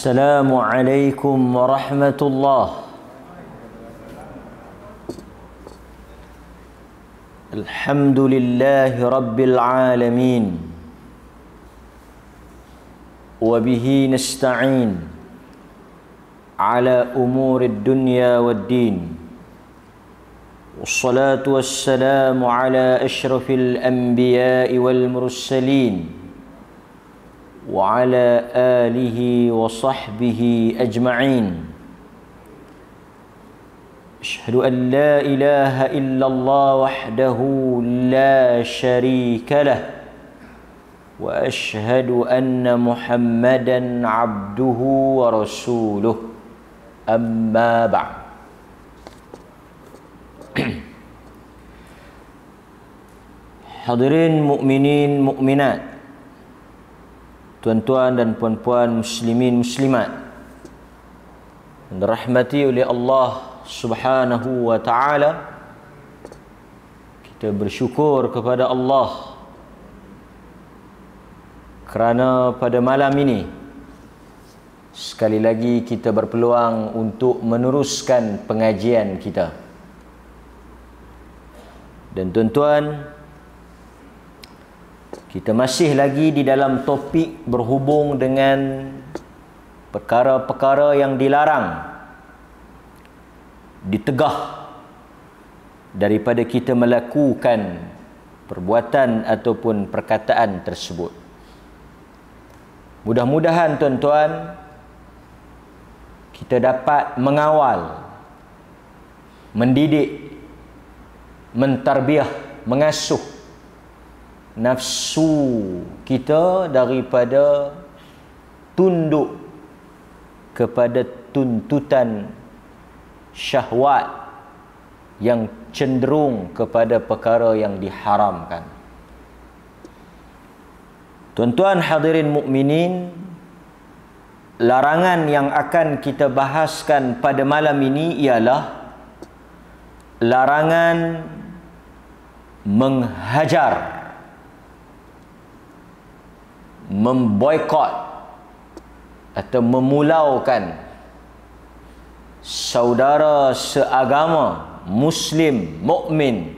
السلام عليكم ورحمة الله. الحمد لله رب العالمين، وبه نستعين على أمور الدنيا والدين، والصلاة والسلام على أشرف الأنبياء والمرسلين وعلى آله وصحبه أجمعين. أشهد أن لا إله إلا الله وحده لا شريك له، وأشهد أن محمدا عبده ورسوله. أما بعد. Hadirin mukminin mukminat, tuan-tuan dan puan-puan muslimin muslimat yang dirahmati oleh Allah Subhanahu wa taala, kita bersyukur kepada Allah kerana pada malam ini sekali lagi kita berpeluang untuk meneruskan pengajian kita. Dan tuan-tuan, kita masih lagi di dalam topik berhubung dengan perkara-perkara yang dilarang, ditegah daripada kita melakukan perbuatan ataupun perkataan tersebut. Mudah-mudahan tuan-tuan, kita dapat mengawal, mendidik, mentarbiah, mengasuh nafsu kita daripada tunduk kepada tuntutan syahwat yang cenderung kepada perkara yang diharamkan. Tuan-tuan hadirin mukminin, larangan yang akan kita bahaskan pada malam ini ialah larangan menghajar, memboikot atau memulaukan saudara seagama muslim mukmin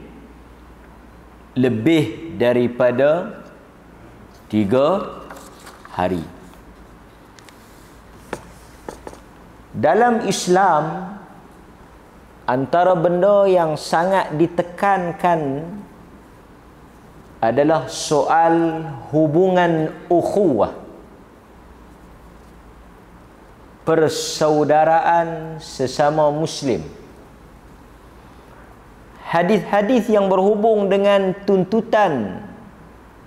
lebih daripada 3 hari. Dalam Islam, antara benda yang sangat ditekankan adalah soal hubungan ukhuwah, persaudaraan sesama muslim. Hadis-hadis yang berhubung dengan tuntutan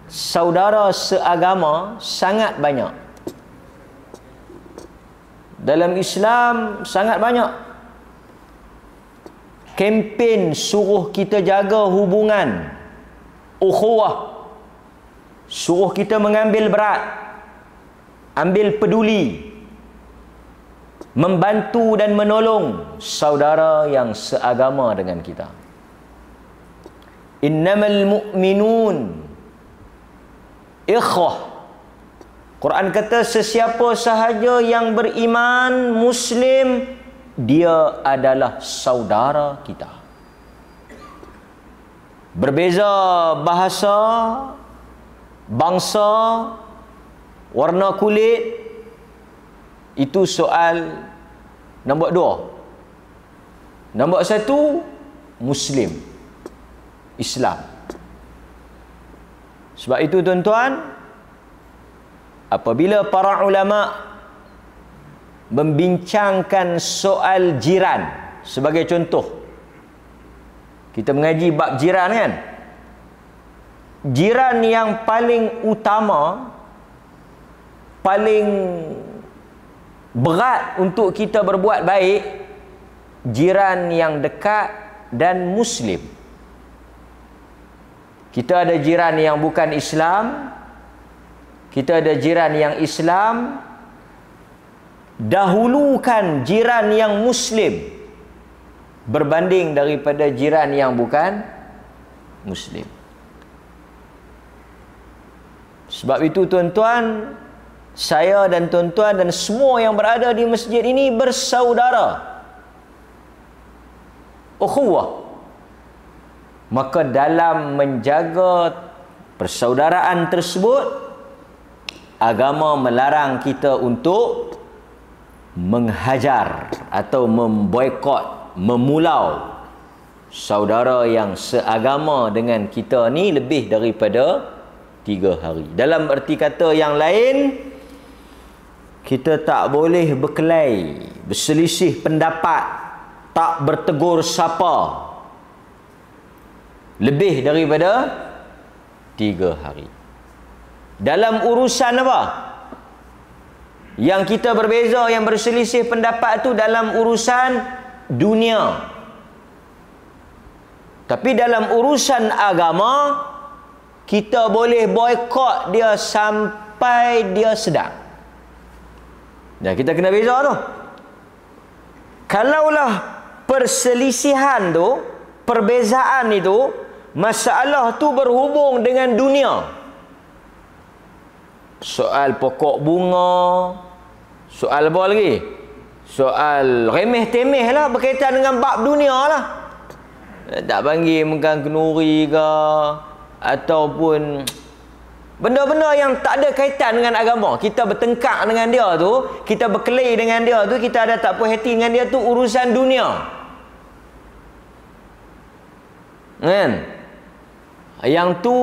saudara seagama sangat banyak. Dalam Islam sangat banyak kempen suruh kita jaga hubungan ukhuwah, suruh kita mengambil berat, ambil peduli, membantu dan menolong saudara yang seagama dengan kita. Innamal mu'minun ikhwah. Quran kata sesiapa sahaja yang beriman muslim, dia adalah saudara kita. Berbeza bahasa, bangsa, warna kulit, itu soal nombor 2. Nombor 1, Muslim, Islam. Sebab itu tuan-tuan, apabila para ulama membincangkan soal jiran, sebagai contoh, kita mengaji bab jiran kan? Jiran yang paling utama, paling berat untuk kita berbuat baik, jiran yang dekat dan muslim. Kita ada jiran yang bukan Islam, kita ada jiran yang Islam. Dahulukan jiran yang muslim berbanding daripada jiran yang bukan muslim. Sebab itu tuan-tuan, saya dan tuan-tuan dan semua yang berada di masjid ini bersaudara. Ukhuwah. Maka dalam menjaga persaudaraan tersebut, agama melarang kita untuk menghajar atau memboikot, memulau saudara yang seagama dengan kita ni lebih daripada 3 hari. Dalam erti kata yang lain, kita tak boleh berkelahi, berselisih pendapat, tak bertegur sapa lebih daripada 3 hari. Dalam urusan apa? Yang kita berbeza, yang berselisih pendapat tu dalam urusan dunia. Tapi dalam urusan agama, kita boleh boikot dia sampai dia sedar. Dan kita kena beza tu. Kalaulah perselisihan tu, perbezaan itu, masalah tu berhubung dengan dunia, soal pokok bunga, soal apa lagi? Soal remeh-temeh lah, berkaitan dengan bab dunia lah. Tak panggil megang kenuri ke, ataupun benda-benda yang tak ada kaitan dengan agama. Kita bertengkar dengan dia tu, kita berkelahi dengan dia tu, kita ada tak puas hati dengan dia tu, urusan dunia. Kan? Yang tu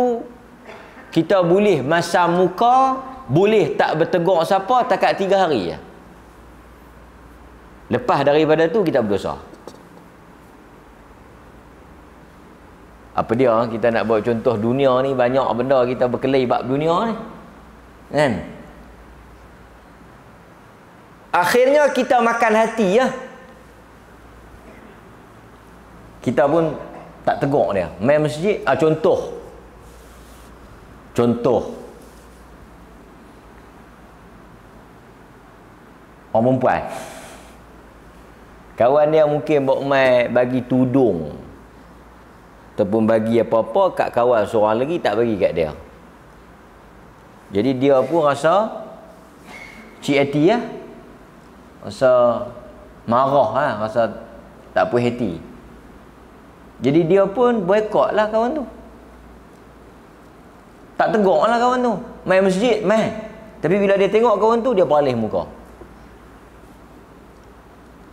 kita boleh masa muka, boleh tak bertegur siapa takat 3 hari je. Lepas daripada tu kita berdosa. Apa dia, kita nak buat contoh dunia ni, banyak benda kita berkelahi bab dunia ni, kan? Akhirnya kita makan hati ya. Kita pun tak tegur dia. Main masjid, contoh orang perempuan, kawan dia mungkin buat main bagi tudung ataupun bagi apa-apa kat kawan seorang lagi, tak bagi kat dia. Jadi dia pun rasa cik hati ya, rasa marah lah, rasa tak puas hati. Jadi dia pun boikot lah kawan tu, tak tegur lah kawan tu. Main masjid, main. Tapi bila dia tengok kawan tu, dia beralih muka.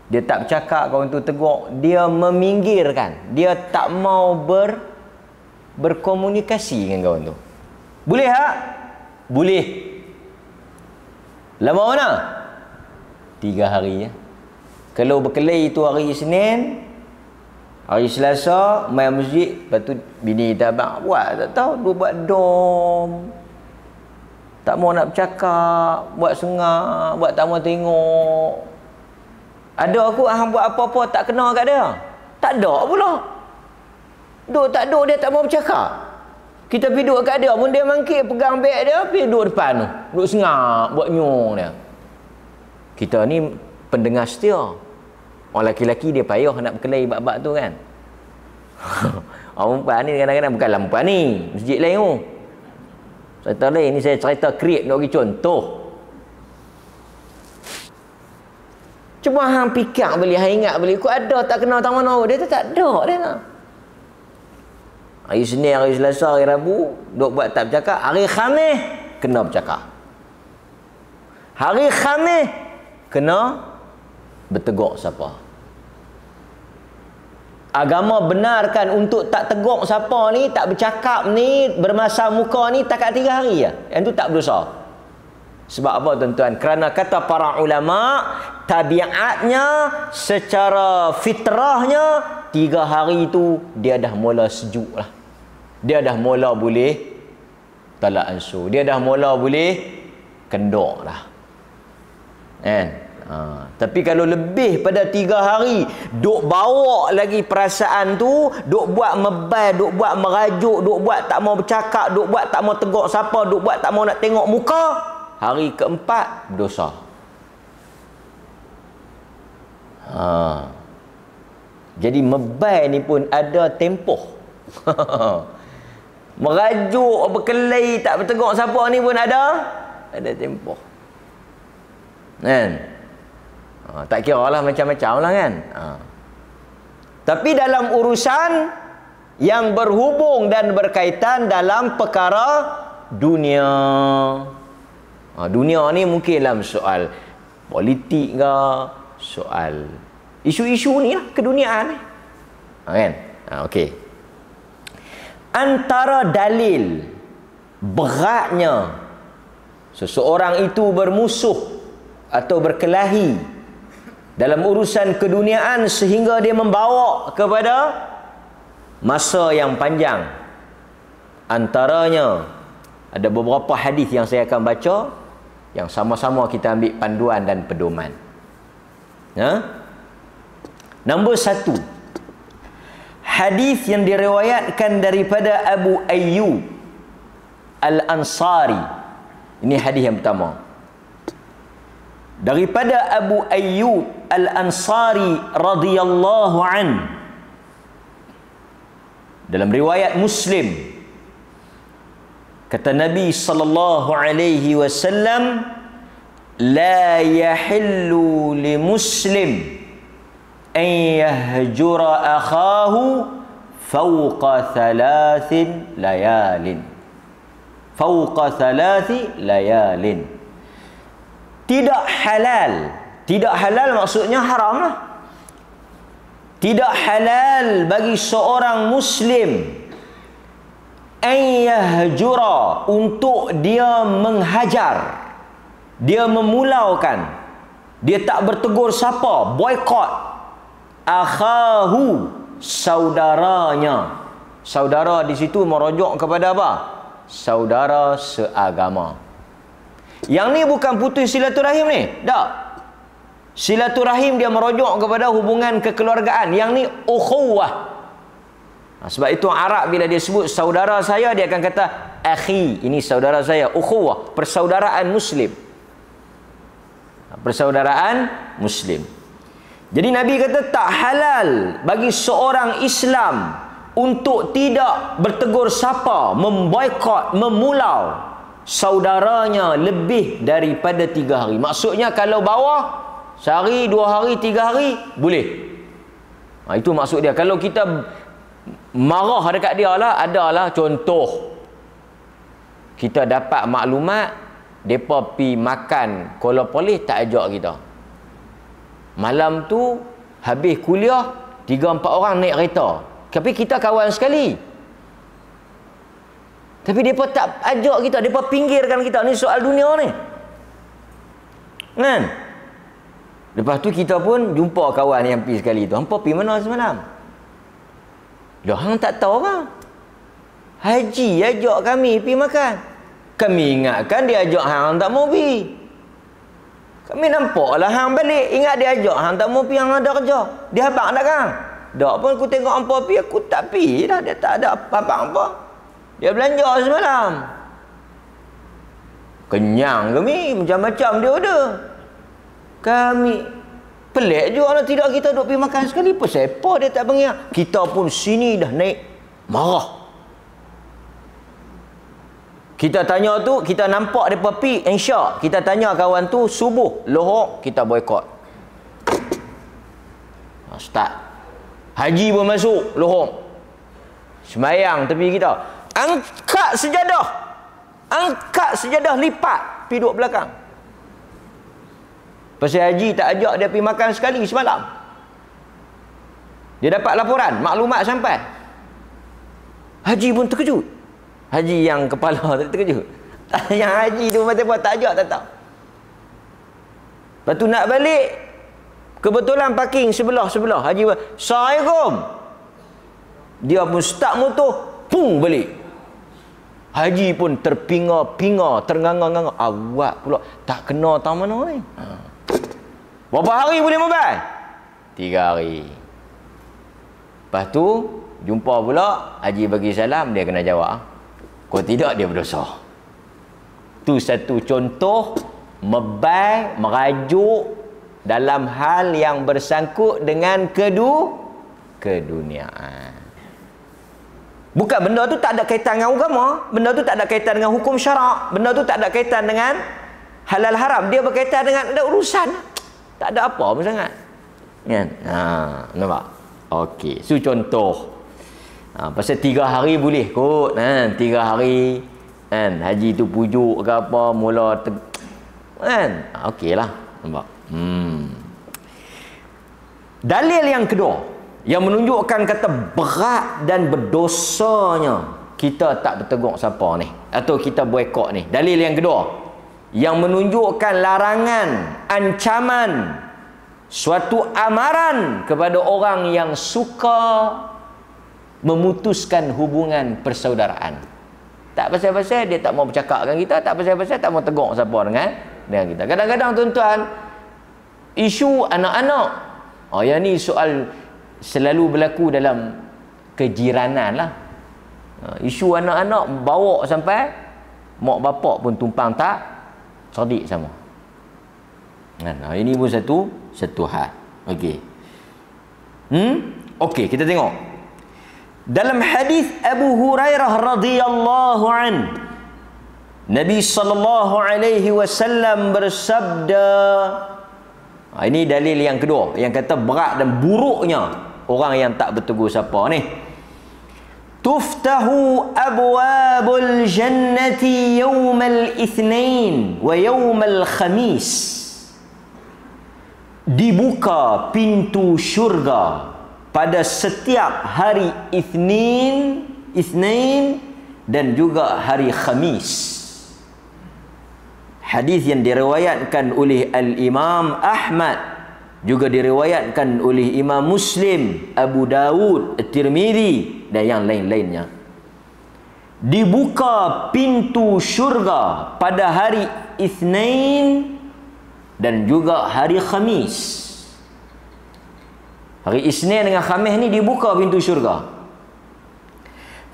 Dia tak bercakap, kawan tu tegur, dia meminggirkan, dia tak mau berkomunikasi dengan kawan tu. Boleh tak? Boleh. Lama mana? 3 hari ya. Kalau berkelahi tu hari Isnin, hari Selasa main masjid, lepas tu bini kita abang buat tak tahu, dia buat dom, tak mau nak bercakap, buat sengah, buat tak mau tengok. Ada aku hang buat apa-apa tak kena kat dia. Tak ada pula. Duk tak duk dia tak mau bercakap. Kita pergi duduk kat dia pun dia mangkit pegang beg dia, pergi duduk depan tu. Duduk sengak, buat nyong dia. Kita ni pendengar setia. Orang lelaki-lelaki dia payah nak berkelahi bab-bab tu kan. Orang perempuan ni kadang-kadang bukanlah perempuan ni, masjid lain tu. Cerita lain ni, saya cerita create nak bagi contoh. Cuma hang fikir beli, hang ingat beli, kau ada tak kenal tak mana dia tu, tak ada dia nak. Hari Senin, hari Selasa, hari Rabu duk buat tak bercakap. Hari Khamis kena bercakap. Hari Khamis kena bertegur siapa. Agama benarkan untuk tak tegur siapa ni, tak bercakap ni, bermasa muka ni takat 3 hari ya. Yang tu tak berdosa. Sebab apa tuan-tuan? Kerana kata para ulama, tabiatnya secara fitrahnya 3 hari tu dia dah mula sejuk lah. Dia dah mula boleh talak ansur. Dia dah mula boleh kendor lah. Kan? Tapi kalau lebih pada 3 hari, duk bawa lagi perasaan tu, duk buat mebal, duk buat merajuk, duk buat tak mau bercakap, duk buat tak mau tegur siapa, duk buat tak mau nak tengok muka, hari keempat berdosa. Jadi mebal ni pun ada tempoh. Merajuk, berkelahi, tak bertegur siapa ni pun ada tempoh. Kan? Tak kira lah macam-macam lah kan. Tapi dalam urusan yang berhubung dan berkaitan dalam perkara dunia. Dunia ni mungkin dalam soal politik ke, soal isu-isu ni lah, keduniaan ni. Kan? Okey. Antara dalil beratnya seseorang itu bermusuh atau berkelahi dalam urusan keduniaan sehingga dia membawa kepada masa yang panjang. Antaranya ada beberapa hadis yang saya akan baca yang sama-sama kita ambil panduan dan pedoman. Nombor 1, hadis yang diriwayatkan daripada Abu Ayyub Al-Ansari. Ini hadis yang pertama. Daripada Abu Ayyub Al-Ansari radhiyallahu an, dalam riwayat Muslim, kata Nabi sallallahu alaihi wasallam, la yahillu li muslim an yahjura akhahu fawqa thalathin layalin. Fawqa thalathi layalin. Tidak halal. Tidak halal maksudnya haram lah. Tidak halal bagi seorang muslim an yahjura, untuk dia menghajar, dia memulaukan, dia tak bertegur siapa, boykot akhahu, saudaranya. Saudara di situ merujuk kepada apa? Saudara seagama. Yang ni bukan putus silaturahim ni. Tak. Silaturahim dia merujuk kepada hubungan kekeluargaan. Yang ni ukhuwah. Sebab itu Arab bila dia sebut saudara saya, dia akan kata akhi, ini saudara saya. Ukhuwah, persaudaraan muslim. Persaudaraan muslim. Jadi Nabi kata tak halal bagi seorang Islam untuk tidak bertegur sapa, memboikot, memulau saudaranya lebih daripada 3 hari. Maksudnya kalau bawah sehari, 2 hari, 3 hari boleh. Itu maksud dia. Kalau kita marah dekat dia lah, adalah contoh kita dapat maklumat depa pi makan kola polis, tak ajak kita. Malam tu habis kuliah 3-4 orang naik kereta, tapi kita kawan sekali, tapi depa tak ajak kita, depa pinggirkan kita. Ni soal dunia ni kan. Lepas tu kita pun jumpa kawan yang pi sekali tu. Hampa pi mana semalam? Dah hang tak tahu kan? Haji ajak kami pi makan. Kami ingatkan dia ajak hang tak mau pi. Kami nampaklah hang balik, ingat dia ajak hang tak mau pi, hang ada kerja. Dia habaq tak kan? Dak pun aku tengok hampa pi, aku tak pi dah, dia tak ada habaq apa. Dia belanja semalam. Kenyang kami, macam-macam dia order. Kami pelik juga lah, tidak kita duduk pergi makan sekali. Siapa dia tak pengen. Kita pun sini dah naik marah. Kita tanya tu, kita nampak dia pergi insya, kita tanya kawan tu subuh lohok, kita boykot. Start haji pun masuk lohok, semayang tepi kita, angkat sejadah lipat, pergi duduk belakang. Pasal haji tak ajak dia pergi makan sekali semalam. Dia dapat laporan, maklumat sampai. Haji pun terkejut. Haji yang kepala terkejut. Yang haji tu macam tak ajak, tak tahu. Lepas tu nak balik, kebetulan parking sebelah. Haji pun, Assalamualaikum. Dia pun start motor, pung balik. Haji pun terpinga-pinga, ternganga-nganga. Awak pula tak kena tahu mana ni. Berapa hari boleh mobile? 3 hari. Lepas tu jumpa pula, Haji bagi salam, dia kena jawab. Kalau tidak dia berdosa. Tu satu contoh mobile, merajuk dalam hal yang bersangkut dengan keduniaan. Bukan benda tu tak ada kaitan dengan agama, benda tu tak ada kaitan dengan hukum syarak, benda tu tak ada kaitan dengan halal haram dia berkaitan dengan ada urusan. Tak ada apa pun sangat. Kan? Nampak? Okey, so contoh. Pasal 3 hari boleh kot, kan? 3 hari kan haji tu pujuk ke apa mula kan? Okeylah, nampak? Dalil yang kedua yang menunjukkan kata berat dan berdosanya kita tak bertegur siapa ni atau kita boikot ni. Dalil yang kedua yang menunjukkan larangan, ancaman, suatu amaran kepada orang yang suka memutuskan hubungan persaudaraan. Tak pasal-pasal dia tak mau bercakap dengan kita, tak pasal-pasal tak mau tegur siapa dengan kita. Kadang-kadang tuan-tuan, isu anak-anak, yang ni soal selalu berlaku dalam kejiranan lah. Isu anak-anak bawa sampai mak bapak pun tumpang tak cerdik sama. Ini pun satu hal. Okey. Okey, kita tengok. Dalam hadis Abu Hurairah radhiyallahu an, Nabi sallallahu alaihi wasallam bersabda, ini dalil yang kedua yang kata berat dan buruknya orang yang tak bertegur siapa ni. Tuftahu abwabul jannati yawmal itsnain wa yawmal khamis. Dibuka pintu syurga pada setiap hari Isnin dan juga hari Khamis. Hadis yang diriwayatkan oleh Al-Imam Ahmad, juga diriwayatkan oleh Imam Muslim, Abu Dawud, At-Tirmidzi dan yang lain-lainnya. Dibuka pintu syurga pada hari Isnin dan juga hari Khamis. Hari Isnin dengan Khamis ni dibuka pintu syurga.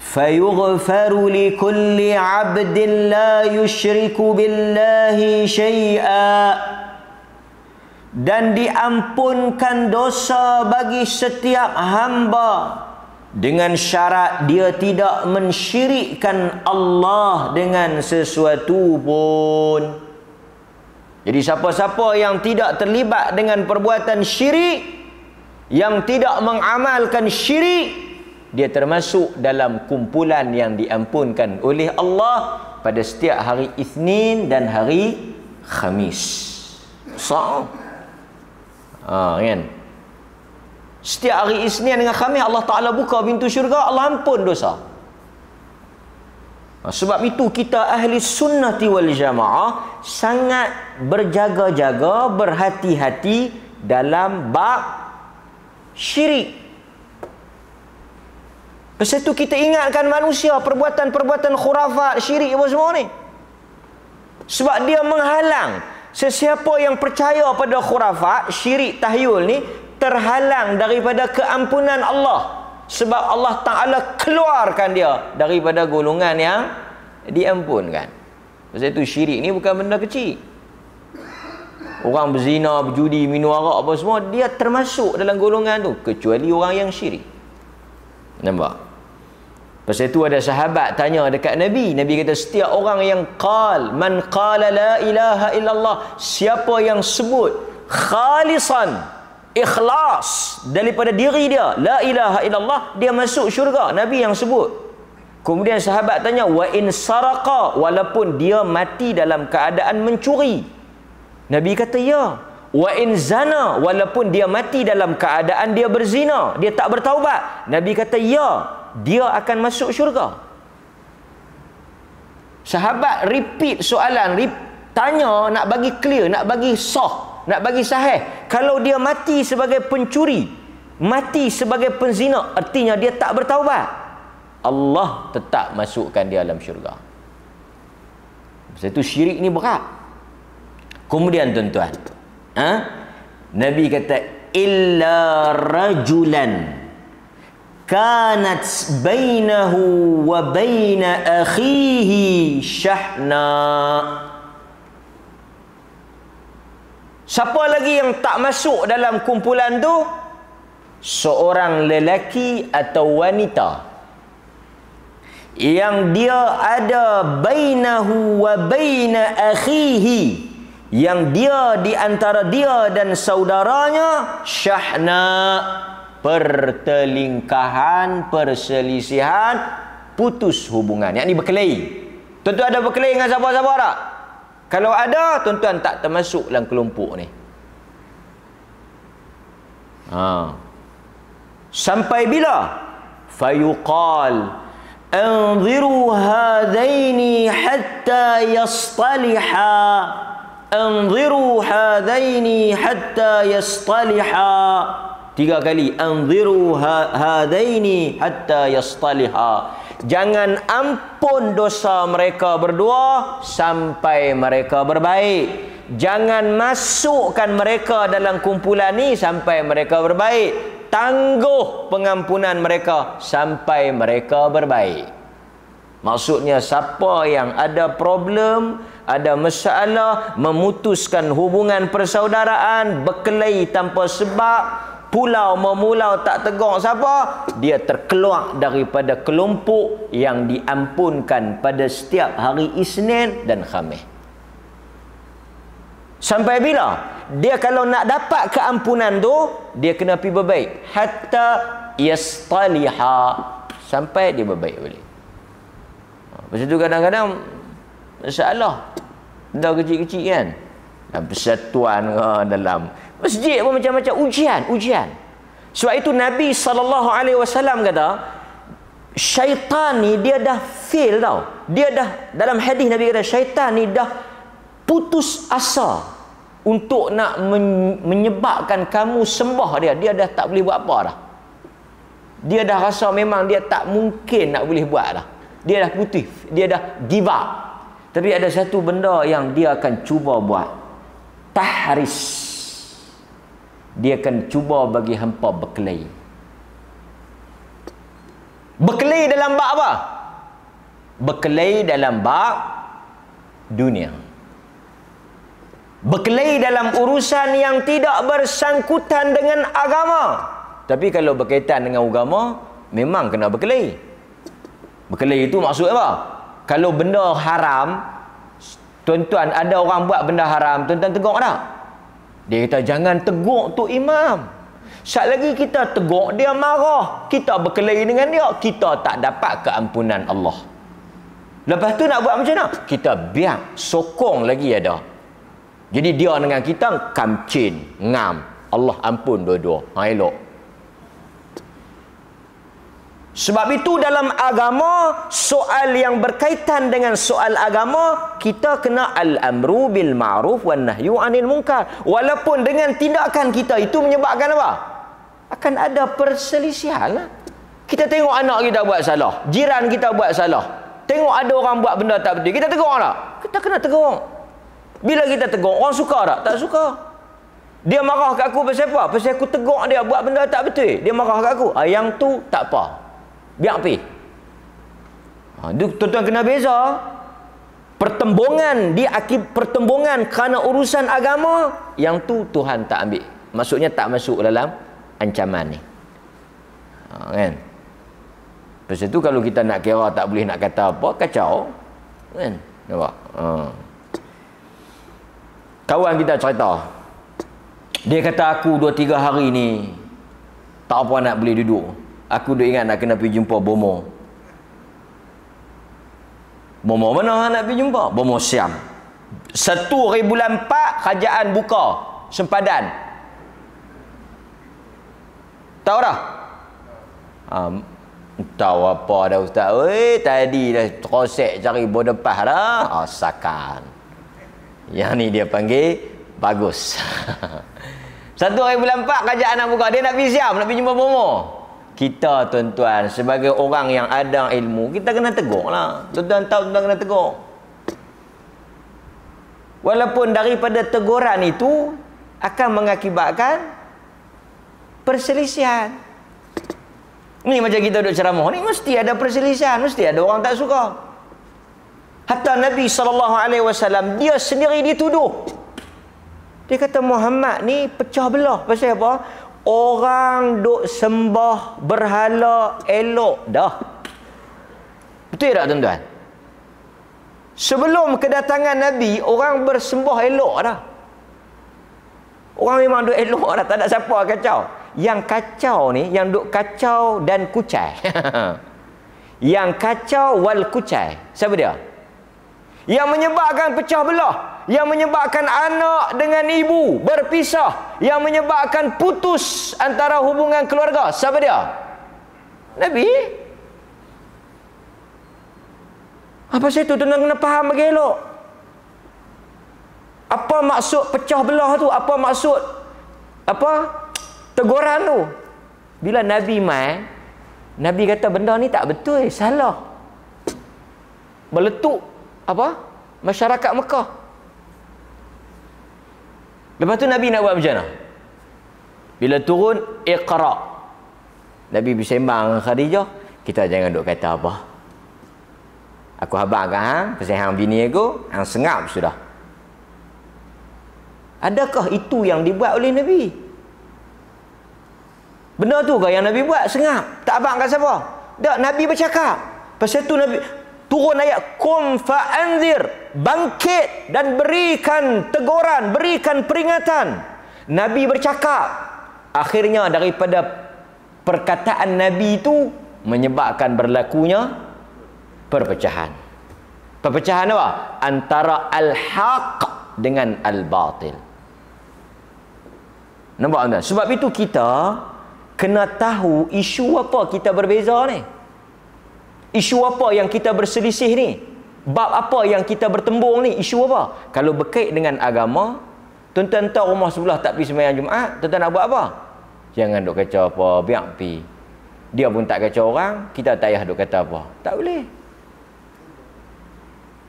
Fayughfaru li kulli 'abdin la yushriku billahi syai'a. Dan diampunkan dosa bagi setiap hamba dengan syarat dia tidak mensyirikkan Allah dengan sesuatu pun. Jadi siapa-siapa yang tidak terlibat dengan perbuatan syirik, yang tidak mengamalkan syirik, dia termasuk dalam kumpulan yang diampunkan oleh Allah pada setiap hari Isnin dan hari Khamis. Kan? Setiap hari Isnin dengan Khamis Allah Ta'ala buka pintu syurga, Allah ampun dosa. Sebab itu kita ahli sunnati wal jamaah sangat berjaga-jaga, berhati-hati dalam bab syirik. Pasal itu kita ingatkan manusia perbuatan-perbuatan khurafat, syirik apa semua ni. Sebab dia menghalang sesiapa yang percaya pada khurafat, syirik, tahyul ni, terhalang daripada keampunan Allah. Sebab Allah Ta'ala keluarkan dia daripada golongan yang diampunkan. Pasal itu syirik ni bukan benda kecil. Orang berzina, berjudi, minum arak apa semua, dia termasuk dalam golongan tu, kecuali orang yang syirik. Nampak? Pasal itu ada sahabat tanya dekat Nabi. Nabi kata setiap orang yang man qala la ilaha illallah, siapa yang sebut khalisan, ikhlas daripada diri dia, la ilaha illallah, dia masuk syurga. Nabi yang sebut. Kemudian sahabat tanya, wa in saraqa, walaupun dia mati dalam keadaan mencuri. Nabi kata ya. Wa in zana, walaupun dia mati dalam keadaan dia berzina, dia tak bertaubat. Nabi kata ya, dia akan masuk syurga. Sahabat repeat soalan, tanya nak bagi clear, nak bagi sah, nak bagi sahih. Kalau dia mati sebagai pencuri, mati sebagai penzina, artinya dia tak bertaubat, Allah tetap masukkan dia dalam syurga. Sebab itu syirik ni berat. Kemudian tuan-tuan, Nabi kata illa rajulan kanat bainahu wa baina akhihi syahna. Siapa lagi yang tak masuk dalam kumpulan tu? Seorang lelaki atau wanita yang dia ada bainahu wa baina akhihi, yang dia di antara dia dan saudaranya syahna, pertelingkahan, perselisihan, putus hubungan. Yang ni berkelahi. Tuan-tuan ada berkelahi dengan siapa-siapa tak? Kalau ada, tuan-tuan tak termasuk dalam kelompok ni. Sampai bila? Fayuqal anziru hadaini hatta yastaliha. Anziru hadaini hatta yastaliha. 3 kali. Anziru hadaini hatta yastaliha. Jangan ampun dosa mereka berdua sampai mereka berbaik. Jangan masukkan mereka dalam kumpulan ni sampai mereka berbaik. Tangguh pengampunan mereka sampai mereka berbaik. Maksudnya siapa yang ada problem, ada masalah, memutuskan hubungan persaudaraan, berkelahi tanpa sebab, pulau memulau tak tegur siapa, dia terkeluar daripada kelompok yang diampunkan pada setiap hari Isnin dan Khamis. Sampai bila? Dia kalau nak dapat keampunan tu, dia kena pergi berbaik. Hatta yastaliha. Sampai dia berbaik balik. Lepas tu kadang-kadang masalah. Benda kecil-kecil kan. Dalam persatuan dalam masjid pun macam-macam ujian. Sebab itu Nabi SAW kata, syaitan ni dia dah fail tau. Dia dah, dalam hadis Nabi kata, syaitan ni dah putus asa untuk nak menyebabkan kamu sembah dia. Dia dah tak boleh buat apa dah. Dia dah rasa memang dia tak mungkin nak boleh buat dah. Dia dah putih, dia dah give up. Tapi ada satu benda yang dia akan cuba buat. Tahris. Dia akan cuba bagi hampa berkelahi. Berkelahi dalam bab apa? Berkelahi dalam bab dunia. Berkelahi dalam urusan yang tidak bersangkutan dengan agama. Tapi kalau berkaitan dengan agama, memang kena berkelahi. Berkelahi itu maksud apa? Kalau benda haram, tuan-tuan ada orang buat benda haram, tuan-tuan tegur tak? Dia kata jangan tegur tu imam. Sat lagi kita tegur dia marah, kita berkelahi dengan dia, kita tak dapat keampunan Allah. Lepas tu nak buat macam mana? Kita biar sokong lagi ada. Jadi dia dengan kita kamcin, ngam. Allah ampun dua-dua. Elok. Sebab itu dalam agama, soal yang berkaitan dengan soal agama, kita kena al-amru bil ma'ruf wan nahyu 'anil munkar. Walaupun dengan tindakan kita itu menyebabkan apa? Akan ada perselisihan lah. Kita tengok anak kita buat salah, jiran kita buat salah. Tengok ada orang buat benda tak betul, kita tegur tak? Kita kena tegur. Bila kita tegur, orang suka tak? Tak suka. Dia marah kat aku pasal apa? Pasal aku tegur dia buat benda tak betul. Dia marah kat aku. Yang tu tak apa. Biar pergi. Tuan-tuan kena beza. Pertembungan pertembungan kerana urusan agama, yang tu Tuhan tak ambil. Maksudnya tak masuk dalam ancaman ni. Kan? Pasal tu kalau kita nak kira tak boleh nak kata apa, kacau. Kan? Nampak? Kawan kita cerita. Dia kata aku 2-3 hari ni tak apa nak boleh duduk. Aku duk ingat nak kena pergi jumpa Bomo. Bomo mana nak pergi jumpa? Bomo Siam. 1 hari bulan 4 kerajaan buka sempadan. Tahu dah? Tahu apa dah ustaz. Tadi dah terosek cari bodepah dah. Sakan. Yang ni dia panggil bagus. 1 hari bulan 4 kerajaan nak buka. Dia nak pergi Siam, nak pergi jumpa Bomo. Kita tuan-tuan sebagai orang yang ada ilmu, kita kena tegur lah. Tuan-tuan tahu, tuan-tuan kena tegur. Walaupun daripada teguran itu akan mengakibatkan perselisihan. Ni macam kita duduk ceramah ni, mesti ada perselisihan, mesti ada orang tak suka. Hatta Nabi SAW dia sendiri dituduh. Dia kata Muhammad ni pecah belah. Pasal apa? Orang duk sembah berhala elok dah. Betul tak tuan-tuan? Sebelum kedatangan Nabi, orang bersembah elok dah. Orang memang duk elok dah, tak ada siapa kacau. Yang kacau ni, yang duk kacau dan kucai. Yang kacau wal kucai. Siapa dia? Yang menyebabkan pecah belah, yang menyebabkan anak dengan ibu berpisah, yang menyebabkan putus antara hubungan keluarga. Siapa dia? Nabi. Apa saya tu tuan kena faham bagi elok. Apa maksud pecah belah tu? Apa maksud teguran tu? Bila Nabi mai, Nabi kata benda ni tak betul, salah. Meletup masyarakat Mekah. Lepas tu Nabi nak buat macam mana? Bila turun Iqra, Nabi bersembang dengan Khadijah, kita jangan duk kata apa. Aku habaq kat hang, pasal hang bini aku, hang sengap sudah. Adakah itu yang dibuat oleh Nabi? Benar tu ke yang Nabi buat? Sengap. Tak abang kat siapa? Tak, Nabi bercakap. Pasal tu Nabi turun ayat kum fa'anzir, bangkit dan berikan teguran, berikan peringatan. Nabi bercakap. Akhirnya daripada perkataan Nabi itu menyebabkan berlakunya perpecahan. Perpecahan apa? Antara al-haq dengan al-batil. Nampak tak? Sebab itu kita kena tahu isu apa kita berbeza ni. Isu apa yang kita berselisih ni. Bab apa yang kita bertembung ni. Isu apa? Kalau berkait dengan agama, tuan-tuan tahu rumah sebelah tak pergi sembahyang Jumaat, tuan-tuan nak buat apa? Jangan duk kacau apa, biar pergi. Dia pun tak kacau orang, kita tak payah duk kata apa. Tak boleh.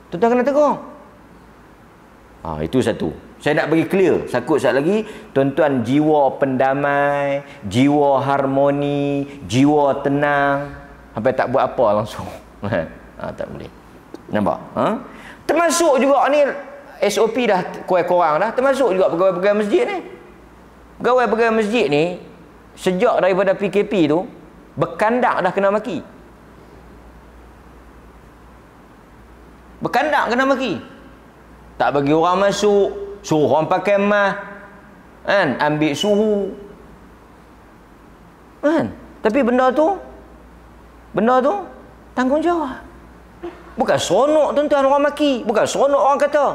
Tuan-tuan kena tegur. Itu satu. Saya nak bagi clear. Sakut sekali lagi. Tuan-tuan, jiwa pendamai, jiwa harmoni, jiwa tenang, sampai tak buat apa langsung. Tak boleh. Nampak? Termasuk juga ni SOP dah kurang-kurang dah. Termasuk juga pegawai-pegawai masjid ni. Pegawai-pegawai masjid ni, sejak daripada PKP tu, berkandak dah kena maki. Berkandak kena maki. Tak bagi orang masuk, suruh orang pakai mask, kan, ambil suhu, kan. Tapi benda tu tanggungjawab. Bukan seronok tuan-tuan orang maki, bukan seronok orang kata.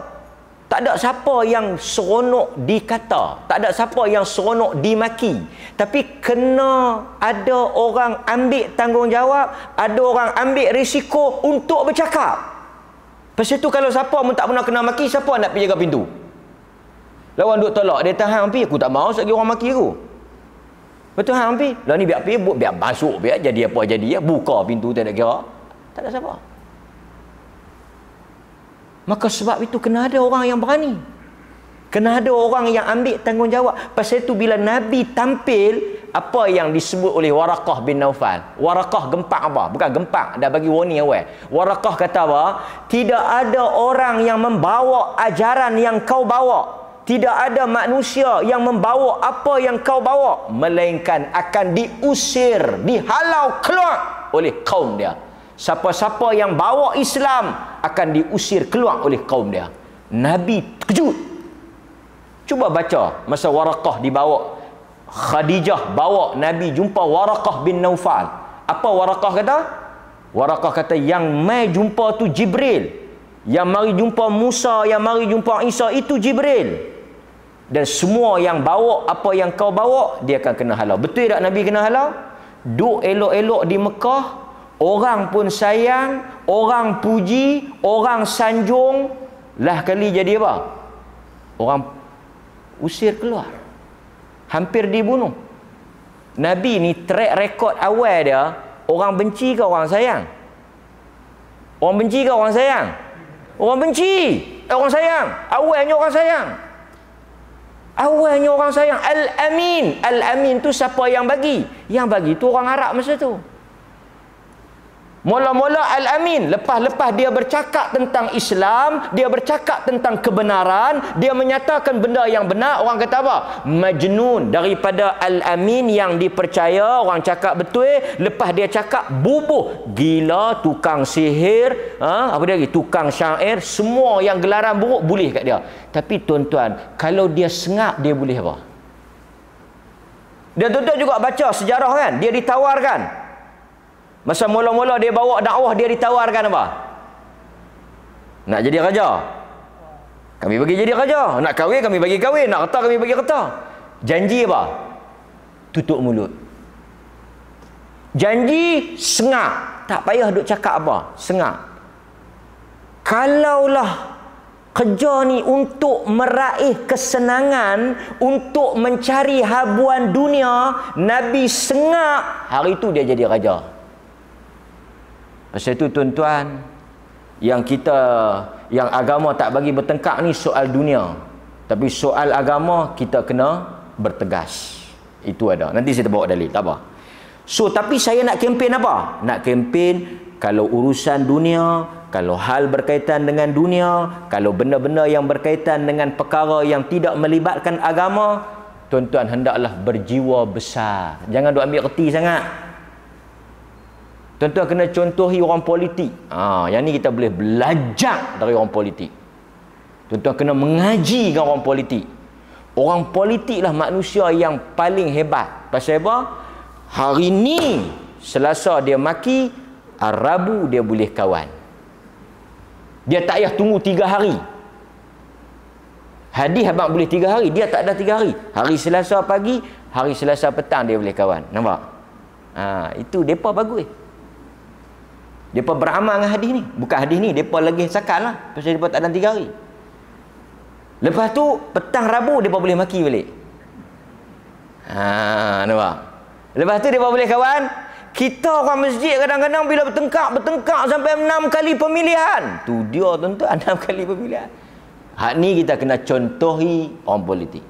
Tak ada siapa yang seronok dikata, tak ada siapa yang seronok dimaki. Tapi kena ada orang ambil tanggungjawab, ada orang ambil risiko untuk bercakap. Pasal tu kalau siapa pun tak pernah kena maki, siapa nak pergi jaga pintu? Lawan duk tolak, dia tahan pergi, aku tak mahu lagi orang maki aku. Betul hang pergi. Lah ni biar pergi, biar masuk, biar jadi apa jadi ya, buka pintu tak ada kira. Tak ada siapa. Maka sebab itu kena ada orang yang berani. Kena ada orang yang ambil tanggungjawab. Pasal itu bila Nabi tampil, apa yang disebut oleh Waraqah bin Naufal. Waraqah gempak apa? Bukan gempak, dah bagi warning awal. Waraqah kata apa? Tidak ada orang yang membawa ajaran yang kau bawa. Tidak ada manusia yang membawa apa yang kau bawa, melainkan akan diusir, dihalau keluar oleh kaum dia. Siapa-siapa yang bawa Islam akan diusir keluar oleh kaum dia. Nabi terkejut. Cuba baca masa Waraqah dibawa, Khadijah bawa Nabi jumpa Waraqah bin Naufal. Apa Waraqah kata? Waraqah kata yang mai jumpa tu Jibril, yang mari jumpa Musa, yang mari jumpa Isa itu Jibril. Dan semua yang bawa apa yang kau bawa, dia akan kena halau. Betul tak Nabi kena halau? Duk elok-elok di Mekah, orang pun sayang, orang puji, orang sanjung, lah kali jadi apa? Orang usir keluar. Hampir dibunuh. Nabi ni track record awal dia, orang benci ke orang sayang? Orang benci ke orang sayang? Orang benci. Orang sayang. Awalnya orang sayang. Awalnya orang sayang. Al-Amin. Al-Amin tu siapa yang bagi? Yang bagi tu orang Arab masa tu. Mula-mula Al-Amin, lepas-lepas dia bercakap tentang Islam, dia bercakap tentang kebenaran, dia menyatakan benda yang benar, orang kata apa? Majnun. Daripada Al-Amin yang dipercaya, orang cakap betul, lepas dia cakap bubuh, gila, tukang sihir, apa dia lagi? Tukang syair, semua yang gelaran buruk boleh kat dia. Tapi tuan-tuan, kalau dia sengap, dia boleh apa? Dia tuan-tuan juga baca sejarah kan, dia ditawarkan. Masa mula-mula dia bawa dakwah, dia ditawarkan apa? Nak jadi raja, kami bagi jadi raja. Nak kahwin, kami bagi kahwin. Nak reta, kami bagi reta. Janji apa? Tutup mulut. Janji sengak. Tak payah duk cakap apa. Sengak. Kalaulah kerja ni untuk meraih kesenangan, untuk mencari habuan dunia, Nabi sengak, hari tu dia jadi raja. Pasal itu tuan-tuan, yang agama tak bagi bertengkak ni soal dunia. Tapi soal agama kita kena bertegas. Itu ada. Nanti saya bawa dalil, tak apa. So, tapi saya nak kempen apa? Nak kempen kalau urusan dunia, kalau hal berkaitan dengan dunia, kalau benda-benda yang berkaitan dengan perkara yang tidak melibatkan agama, tuan-tuan hendaklah berjiwa besar. Jangan duk ambil reti sangat. Tuan-tuan kena contohi orang politik. Yang ni kita boleh belajar dari orang politik. Tuan-tuan kena mengaji dengan orang politik. Orang politik lah manusia yang paling hebat. Pasal apa? Hari ni Selasa dia maki, Rabu dia boleh kawan. Dia tak payah tunggu 3 hari. Hadis abang boleh 3 hari, dia tak ada 3 hari. Hari Selasa pagi, hari Selasa petang dia boleh kawan. Nampak? Itu depa bagus. Depa beramal dengan hadis ni. Bukan hadis ni, depa lagi sakat lah. Pasal depa tak ada 3 hari. Lepas tu petang Rabu depa boleh maki balik. Nampak? Lepas tu depa boleh kawan. Kita orang masjid kadang-kadang bila bertengkak sampai 6 kali pemilihan. Tu dia tuan-tuan, 6 kali pemilihan. Hak ni kita kena contohi orang politik.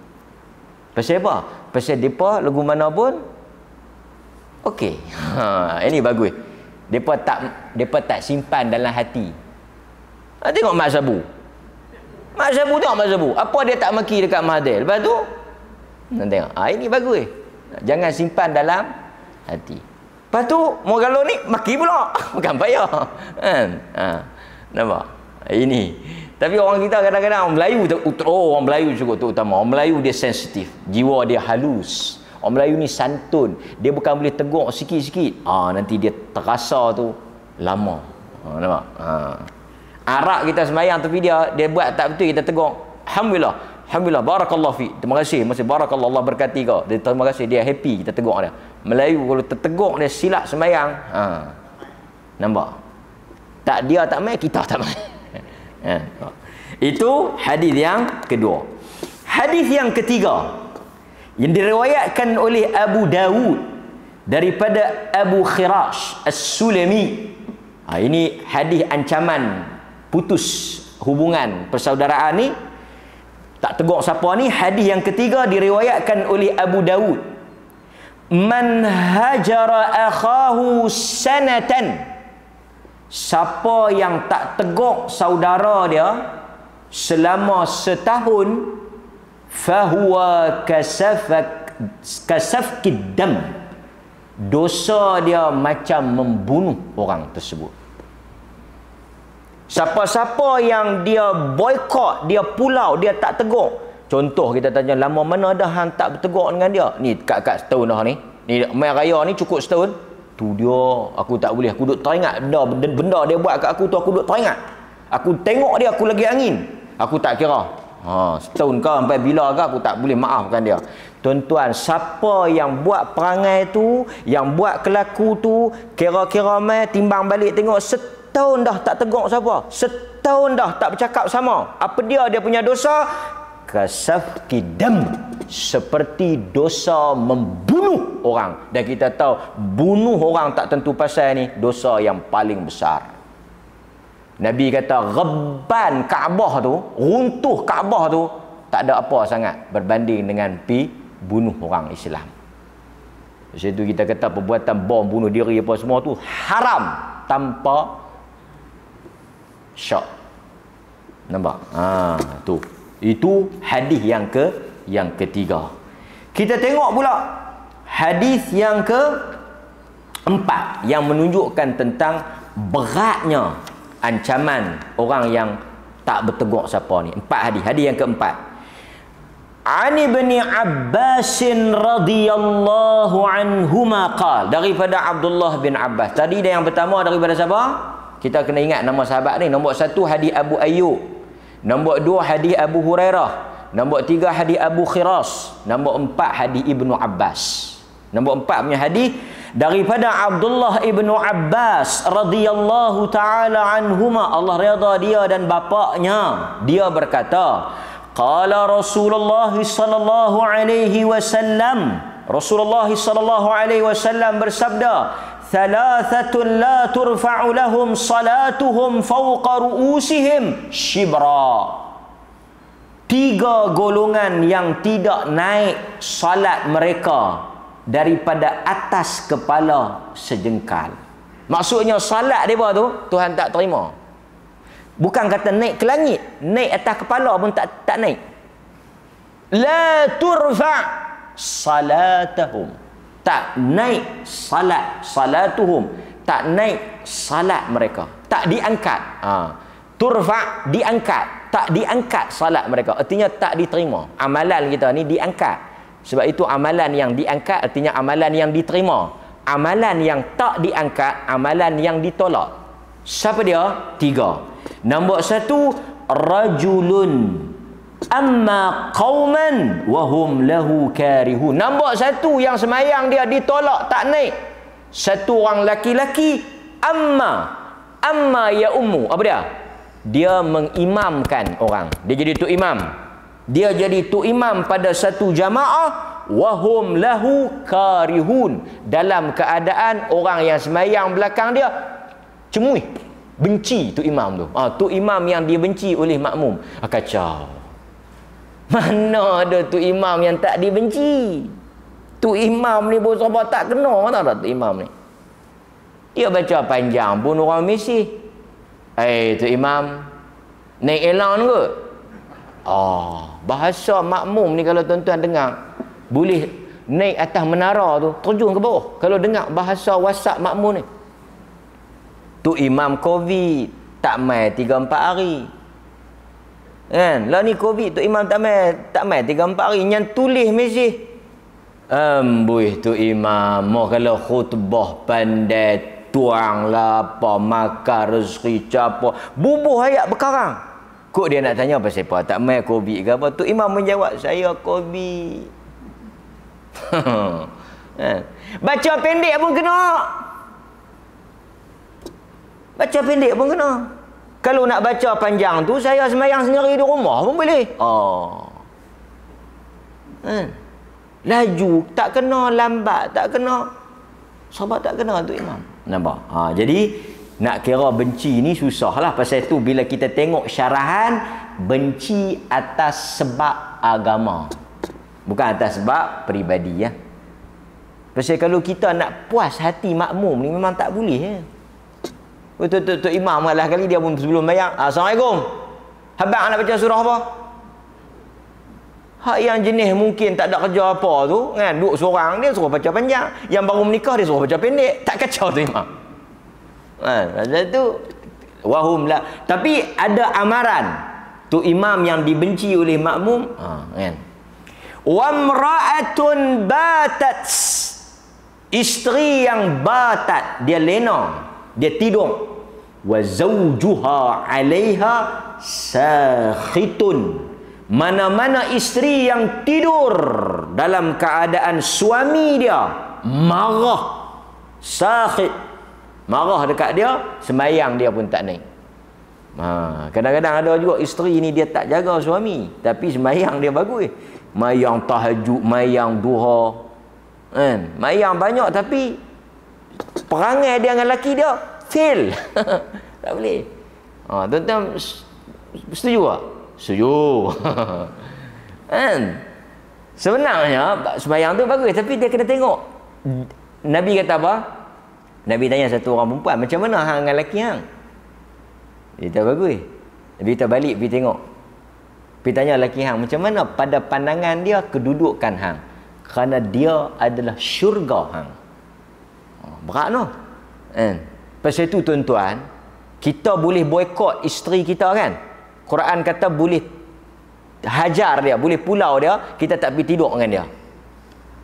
Pasal apa? Pasal depa lagu mana pun okey. Ini bagus. Depa tak simpan dalam hati. Tengok Mak Sabu. Mak Sabu tengok Mak Sabu. Apa dia tak maki dekat Mahathir. Lepas tu tengok. Ini bagus. Jangan simpan dalam hati. Lepas tu Mogalo ni maki pula. Bukan payah. Nampak? Ini. Tapi orang kita kadang-kadang orang Melayu orang Melayu cukup terutama. Orang Melayu dia sensitif. Jiwa dia halus. Orang Melayu ni santun. Dia bukan boleh tegur sikit-sikit. Nanti dia terasa tu lama. Nampak? Arak kita sembahyang tapi dia buat tak betul, kita tegur. Alhamdulillah, barakallahu fi. Terima kasih, barakallahu, Allah berkati kau. Dia terima kasih, dia happy kita tegur dia. Melayu kalau tertegur dia silap sembahyang. Nampak? Tak dia tak mai, kita tak mai. Itu hadis yang kedua. Hadis yang ketiga yang diriwayatkan oleh Abu Dawud daripada Abu Khirash As-Sulami. Ini hadis ancaman putus hubungan persaudaraan ni, tak tegur siapa ni. Hadis yang ketiga diriwayatkan oleh Abu Dawud. Man hajara akhahu sanatan, siapa yang tak tegur saudara dia selama setahun, fahuwa kasafkid dam, dosa dia macam membunuh orang tersebut. Siapa-siapa yang dia boykot, dia pulau, dia tak tegur. Contoh kita tanya, lama mana dah hang tak bertegur dengan dia? Ni kat setahun dah ni. Ni mai raya ni cukup setahun. Tu dia, aku tak boleh, aku duk teringat benda dia buat kat aku tu, aku duk teringat. Aku tengok dia, aku lagi angin. Aku tak kira. Setahun ke sampai bila ke aku tak boleh maafkan dia. Tuan-tuan, siapa yang buat perangai tu, yang buat kelaku tu, kira-kira mai timbang balik tengok, setahun dah tak tegur siapa, setahun dah tak bercakap sama. Apa dia punya dosa? Kasafki dam, seperti dosa membunuh orang. Dan kita tahu bunuh orang tak tentu pasal ni dosa yang paling besar. Nabi kata rebban Kaabah tu, runtuh Kaabah tu, tak ada apa sangat berbanding dengan bunuh orang Islam. Lepas tu kita kata perbuatan bom bunuh diri apa semua tu haram tanpa syak. Nampak? Tu. Itu hadis yang ketiga. Kita tengok pula hadis yang keempat yang menunjukkan tentang beratnya ancaman orang yang tak bertegur siapa ni. 4 hadis. Hadis yang keempat. Ani bin Abbas radhiyallahu anhuma qala, daripada Abdullah bin Abbas. Tadi yang pertama daripada siapa? Kita kena ingat nama sahabat ni. Nombor 1 hadis Abu Ayyub. Nombor 2 hadis Abu Hurairah. Nombor 3 hadis Abu Khiras. Nombor 4 hadis Ibnu Abbas. Nombor 4 punya hadis daripada Abdullah Ibnu Abbas radhiyallahu taala anhuma, Allah redha dia dan bapaknya. Dia berkata, qala Rasulullah sallallahu alaihi wasallam, Rasulullah sallallahu alaihi wasallam bersabda, thalathatun la turfa'u lahum salatuhum fawqa ru'usihim shibra. 3 golongan yang tidak naik salat mereka daripada atas kepala sejengkal. Maksudnya salat mereka tu Tuhan tak terima. Bukan kata naik ke langit, naik atas kepala pun tak naik. La turfa' salatuhum, tak naik salatuhum, tak naik salat mereka, tak diangkat. Turfa' diangkat, tak diangkat salat mereka, artinya tak diterima. Amalan kita ni diangkat. Sebab itu amalan yang diangkat artinya amalan yang diterima. Amalan yang tak diangkat, amalan yang ditolak. Siapa dia? 3. Nombor 1, rajulun amma qauman wa hum lahu karihun. Nombor 1 yang semayang dia ditolak, tak naik. 1 orang laki-laki, amma ya ummu. Apa dia? Dia mengimamkan orang. Dia jadi tu imam. Dia jadi tu imam pada satu jamaah, wahum lahu karihun, dalam keadaan orang yang semayang belakang dia cemui, benci tu imam tu. Tu imam yang dia benci oleh makmum. Kacau. Mana ada tu imam yang tak dibenci? Tu imam ni pun sahabat tak kena tak ada tu imam ni. Dia baca panjang pun orang Mesih. Tu imam naik elan ke? Bahasa makmum ni kalau tuan-tuan dengar, boleh naik atas menara tu, terjun ke bawah kalau dengar bahasa WhatsApp makmum ni. Tu imam COVID tak mai 3-4 hari. Kan? Lah ni COVID tu imam tak mai 3-4 hari, yang tulis mesej. Tu imam mau kalau khutbah pandai tuang lah apa, makan rezeki capa, bubuh ayat berkarang. Kok dia nak tanya pasal apa? Tak mai COVID ke apa? Tu imam menjawab, saya COVID. Baca pendek pun kena. Baca pendek pun kena. Kalau nak baca panjang tu, saya semayang sendiri di rumah pun boleh. Laju tak kena, lambat tak kena, sahabat tak kena tu imam. Nampak? Jadi nak kira benci ni susah lah. Pasal tu bila kita tengok syarahan, benci atas sebab agama, bukan atas sebab peribadi ya. Pasal kalau kita nak puas hati makmum ni memang tak boleh ya. Betul-betul imam malah kali dia pun sebelum bayang, Assalamualaikum, habang nak baca surah apa? Hak yang jenis mungkin tak ada kerja apa tu kan, duduk seorang dia suruh baca panjang, yang baru menikah dia suruh baca pendek, tak kacau tu imam. Pasal tu wahum lah. Tapi ada amaran tu imam yang dibenci oleh makmum, kan. Wamra'atun batat, isteri yang batat, dia lena, dia tidur. Wa zawjuha 'alaiha sakhitun, mana-mana isteri yang tidur dalam keadaan suami dia marah, sakhit, marah dekat dia, semayang dia pun tak naik. Kadang-kadang ada juga isteri ni dia tak jaga suami, tapi semayang dia bagus. Mayang tahajud, mayang duha, kan? Mayang banyak tapi perangai dia dengan lelaki dia fail. Tak boleh. Tuan-tuan setuju tak? Setuju. Kan? Sebenarnya semayang tu bagus, tapi dia kena tengok Nabi kata apa? Nabi tanya satu orang perempuan, macam mana hang dengan lelaki hang? Dia kata bagus. Nabi kata balik pergi tengok. Pergi tanya lelaki hang, macam mana pada pandangan dia kedudukan hang? Kerana dia adalah syurga hang. Berat no? Pasal itu tuan-tuan, kita boleh boykot isteri kita kan? Quran kata boleh hajar dia, boleh pulau dia, kita tak pergi tidur dengan dia.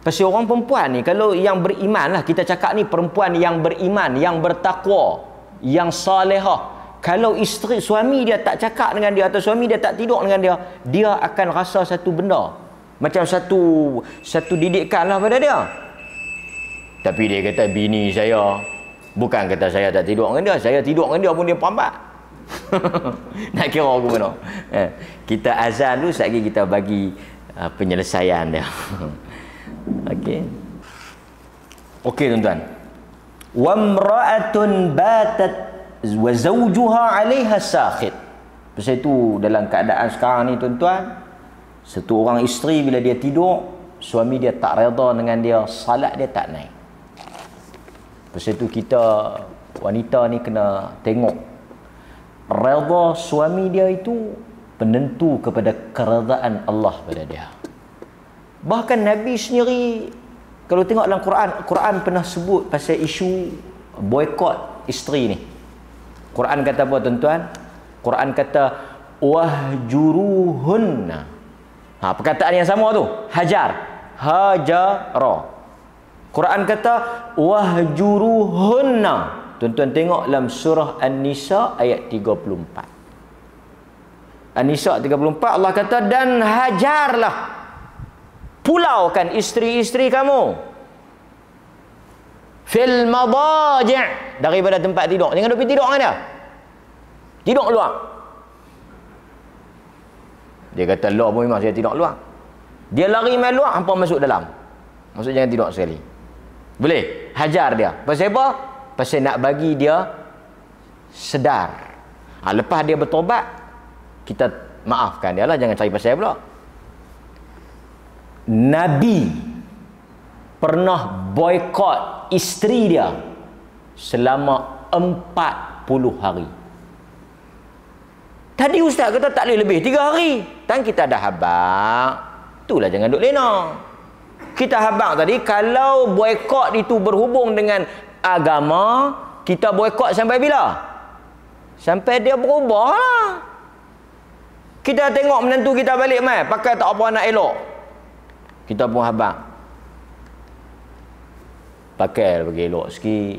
Pasal orang perempuan ni, kalau yang beriman lah, kita cakap ni perempuan yang beriman, yang bertakwa, yang salihah. Kalau isteri, suami dia tak cakap dengan dia atau suami dia tak tidur dengan dia, dia akan rasa satu benda. Macam satu didikan lah pada dia. Tapi dia kata, bini saya, bukan kata saya tak tidur dengan dia, saya tidur dengan dia pun dia perambat. Nak kira aku mana? Kita azan dulu, sekejap lagi kita bagi penyelesaian dia. Okey. Okey tuan-tuan. Wa imra'atun batat wa zawjuha 'alayha sakhit. Pasal itu dalam keadaan sekarang ni tuan-tuan, satu orang isteri bila dia tidur, suami dia tak redha dengan dia, salat dia tak naik. Pasal itu kita wanita ni kena tengok redha suami dia itu penentu kepada keredaan Allah pada dia. Bahkan Nabi sendiri, kalau tengok dalam Quran pernah sebut pasal isu boykot isteri ni. Quran kata apa tuan-tuan? Quran kata wahjuruhunna. Perkataan yang sama tu, hajar, hajara. Quran kata wahjuruhunna. Tuan-tuan tengok dalam surah An-Nisa ayat 34. An-Nisa 34 Allah kata dan hajarlah, pulaukan isteri-isteri kamu fil madaji' daripada tempat tidur. Jangan duduk tidur dengan dia. Tidur luar. Dia kata luar pun memang saya tidur luar. Dia lari main luar, hampa masuk dalam. Maksud jangan tidur sekali. Boleh hajar dia. Pasal apa? Pasal nak bagi dia sedar. Lepas dia bertobat, kita maafkan dia lah, jangan cari pasal pula. Nabi pernah boykot isteri dia selama 40 hari. Tadi ustaz kata tak boleh lebih 3 hari. Tan kita dah habaq. Itulah jangan duk lena. Kita habaq tadi, kalau boykot itu berhubung dengan agama, kita boykot sampai bila? Sampai dia berubah lah. Kita tengok menantu kita balik mai, pakai tak apa nak elok. Kita pun habaq. Pakai bagi elok sikit.